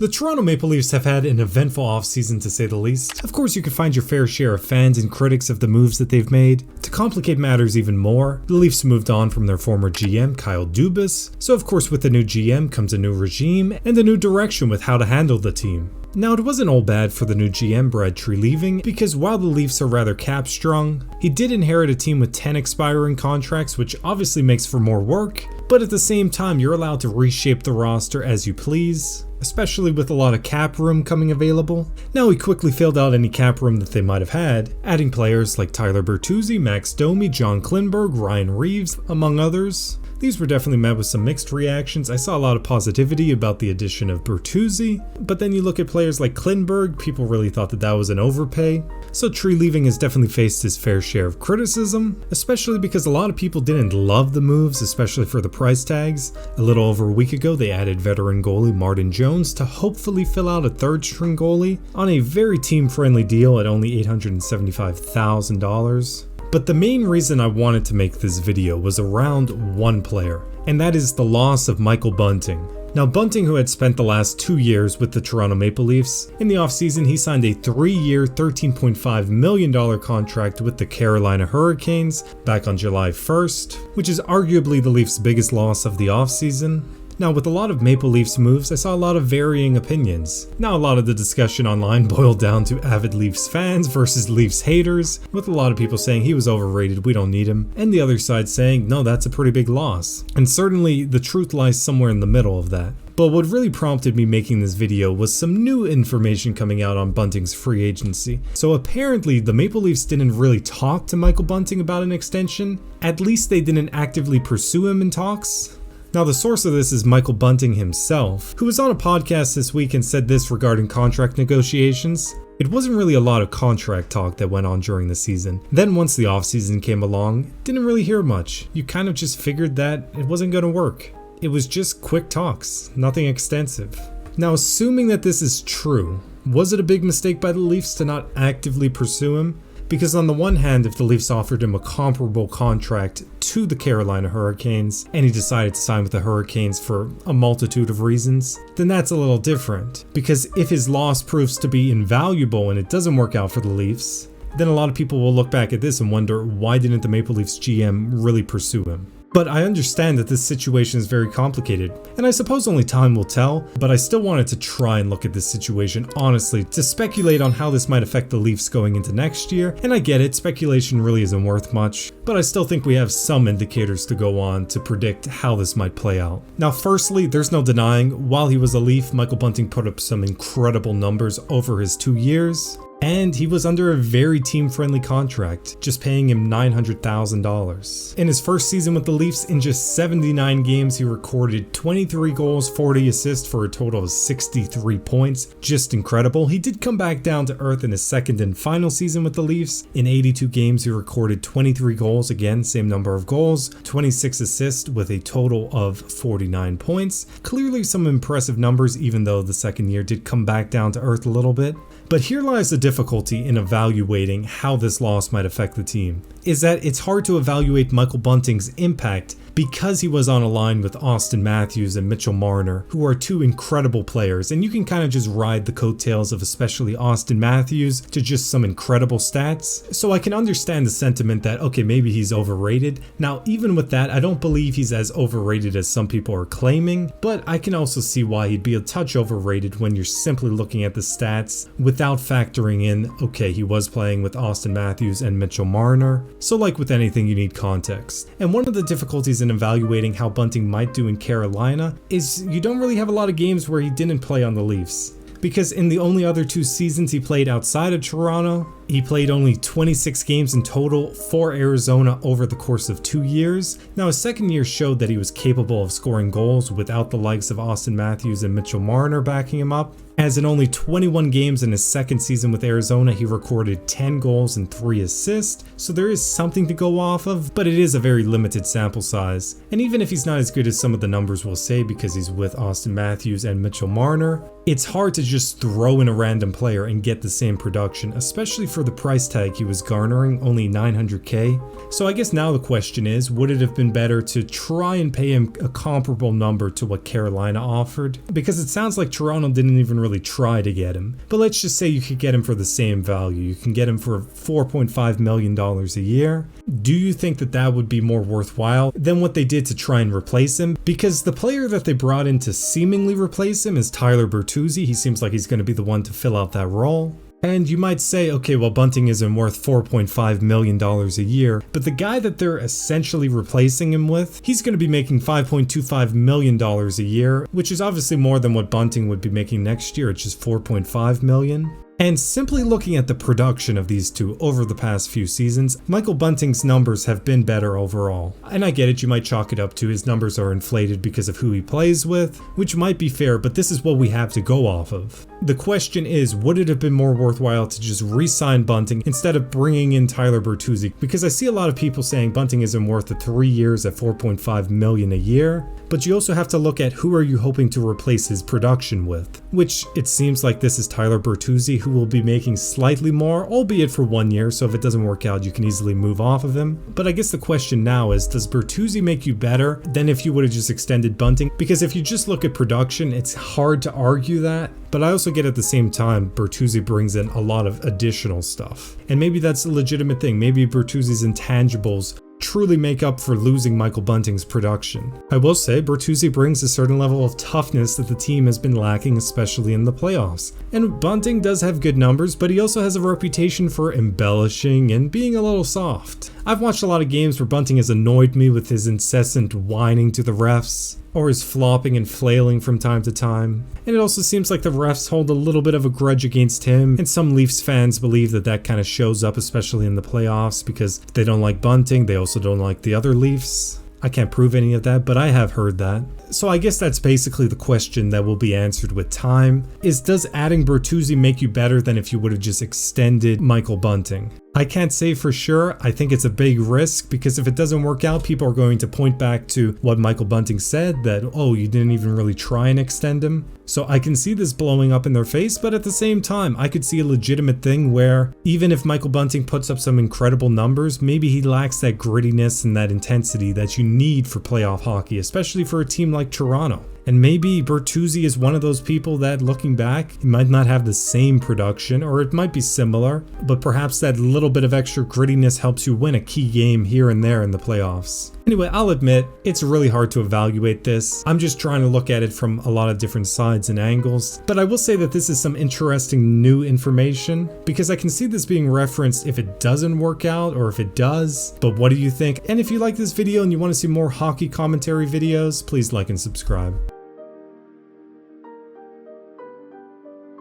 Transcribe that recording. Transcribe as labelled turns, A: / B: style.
A: The Toronto Maple Leafs have had an eventful offseason to say the least. Of course, you can find your fair share of fans and critics of the moves that they've made. To complicate matters even more, the Leafs moved on from their former GM, Kyle Dubas. So of course with the new GM comes a new regime and a new direction with how to handle the team. Now, it wasn't all bad for the new GM Brad Treliving, because while the Leafs are rather cap strung, he did inherit a team with 10 expiring contracts, which obviously makes for more work, but at the same time you're allowed to reshape the roster as you please, especially with a lot of cap room coming available. Now, he quickly filled out any cap room that they might have had, adding players like Tyler Bertuzzi, Max Domi, John Klingberg, Ryan Reeves, among others. These were definitely met with some mixed reactions. I saw a lot of positivity about the addition of Bertuzzi, but then you look at players like Klingberg, people really thought that that was an overpay. So Treliving has definitely faced his fair share of criticism, especially because a lot of people didn't love the moves, especially for the price tags. A little over a week ago, they added veteran goalie Martin Jones to hopefully fill out a third string goalie on a very team-friendly deal at only $875,000. But the main reason I wanted to make this video was around one player, and that is the loss of Michael Bunting. Now, Bunting, who had spent the last 2 years with the Toronto Maple Leafs, in the offseason he signed a 3-year, $13.5 million contract with the Carolina Hurricanes back on July 1st, which is arguably the Leafs' biggest loss of the offseason. Now, with a lot of Maple Leafs moves, I saw a lot of varying opinions. Now, a lot of the discussion online boiled down to avid Leafs fans versus Leafs haters, with a lot of people saying he was overrated, we don't need him, and the other side saying, no, that's a pretty big loss. And certainly, the truth lies somewhere in the middle of that. But what really prompted me making this video was some new information coming out on Bunting's free agency. So apparently, the Maple Leafs didn't really talk to Michael Bunting about an extension. At least they didn't actively pursue him in talks. Now, the source of this is Michael Bunting himself, who was on a podcast this week and said this regarding contract negotiations. It wasn't really a lot of contract talk that went on during the season. Then once the offseason came along, didn't really hear much. You kind of just figured that it wasn't going to work. It was just quick talks, nothing extensive. Now, assuming that this is true, was it a big mistake by the Leafs to not actively pursue him? Because on the one hand, if the Leafs offered him a comparable contract to the Carolina Hurricanes, and he decided to sign with the Hurricanes for a multitude of reasons, then that's a little different. Because if his loss proves to be invaluable and it doesn't work out for the Leafs, then a lot of people will look back at this and wonder, why didn't the Maple Leafs GM really pursue him? But I understand that this situation is very complicated, and I suppose only time will tell, but I still wanted to try and look at this situation honestly to speculate on how this might affect the Leafs going into next year. And I get it, speculation really isn't worth much, but I still think we have some indicators to go on to predict how this might play out. Now, firstly, there's no denying, while he was a Leaf, Michael Bunting put up some incredible numbers over his 2 years. And he was under a very team-friendly contract, just paying him $900,000. In his first season with the Leafs, in just 79 games, he recorded 23 goals, 40 assists for a total of 63 points. Just incredible. He did come back down to earth in his second and final season with the Leafs. In 82 games, he recorded 23 goals, again, same number of goals, 26 assists with a total of 49 points. Clearly some impressive numbers, even though the second year did come back down to earth a little bit. But here lies the difficulty in evaluating how this loss might affect the team, is that it's hard to evaluate Michael Bunting's impact because he was on a line with Austin Matthews and Mitchell Marner, who are two incredible players, and you can kind of just ride the coattails of especially Austin Matthews to just some incredible stats. So I can understand the sentiment that, okay, maybe he's overrated. Now, even with that, I don't believe he's as overrated as some people are claiming, but I can also see why he'd be a touch overrated when you're simply looking at the stats without factoring in, okay, he was playing with Austin Matthews and Mitchell Marner. So like with anything, you need context. And one of the difficulties in evaluating how Bunting might do in Carolina is you don't really have a lot of games where he didn't play on the Leafs. Because in the only other 2 seasons he played outside of Toronto, he played only 26 games in total for Arizona over the course of 2 years. Now, his second year showed that he was capable of scoring goals without the likes of Austin Matthews and Mitchell Marner backing him up. As in only 21 games in his second season with Arizona, he recorded 10 goals and 3 assists, so there is something to go off of, but it is a very limited sample size. And even if he's not as good as some of the numbers will say because he's with Austin Matthews and Mitchell Marner, it's hard to just throw in a random player and get the same production, especially for the price tag he was garnering, only $900K. So I guess now the question is, would it have been better to try and pay him a comparable number to what Carolina offered? Because it sounds like Toronto didn't even really try to get him. But let's just say you could get him for the same value. You can get him for $4.5 million a year. Do you think that that would be more worthwhile than what they did to try and replace him? Because the player that they brought in to seemingly replace him is Tyler Bertuzzi. He seems like he's going to be the one to fill out that role. And you might say, okay, well, Bunting isn't worth $4.5 million a year, but the guy that they're essentially replacing him with, he's going to be making $5.25 million a year, which is obviously more than what Bunting would be making next year. It's just $4.5 million. And simply looking at the production of these two over the past few seasons, Michael Bunting's numbers have been better overall. And I get it, you might chalk it up to his numbers are inflated because of who he plays with, which might be fair, but this is what we have to go off of. The question is, would it have been more worthwhile to just re-sign Bunting instead of bringing in Tyler Bertuzzi? Because I see a lot of people saying Bunting isn't worth the 3 years at $4.5 million a year, but you also have to look at who are you hoping to replace his production with, which it seems like this is Tyler Bertuzzi, who will be making slightly more, albeit for 1 year, so if it doesn't work out, you can easily move off of him. But I guess the question now is, does Bertuzzi make you better than if you would have just extended Bunting? Because if you just look at production, it's hard to argue that. But I also get at the same time, Bertuzzi brings in a lot of additional stuff. And maybe that's a legitimate thing. Maybe Bertuzzi's intangibles truly make up for losing Michael Bunting's production. I will say Bertuzzi brings a certain level of toughness that the team has been lacking, especially in the playoffs. And Bunting does have good numbers, but he also has a reputation for embellishing and being a little soft. I've watched a lot of games where Bunting has annoyed me with his incessant whining to the refs, or his flopping and flailing from time to time. And it also seems like the refs hold a little bit of a grudge against him, and some Leafs fans believe that that kind of shows up, especially in the playoffs, because they don't like Bunting, they also don't like the other Leafs. I can't prove any of that, but I have heard that. So I guess that's basically the question that will be answered with time, is does adding Bertuzzi make you better than if you would have just extended Michael Bunting? I can't say for sure. I think it's a big risk because if it doesn't work out, people are going to point back to what Michael Bunting said, that, oh, you didn't even really try and extend him. So I can see this blowing up in their face, but at the same time, I could see a legitimate thing where even if Michael Bunting puts up some incredible numbers, maybe he lacks that grittiness and that intensity that you need for playoff hockey, especially for a team like Toronto. And maybe Bertuzzi is one of those people that, looking back, he might not have the same production, or it might be similar, but perhaps that little bit of extra grittiness helps you win a key game here and there in the playoffs. Anyway, I'll admit, it's really hard to evaluate this. I'm just trying to look at it from a lot of different sides and angles, but I will say that this is some interesting new information, because I can see this being referenced if it doesn't work out, or if it does. But what do you think? And if you like this video and you want to see more hockey commentary videos, please like and subscribe.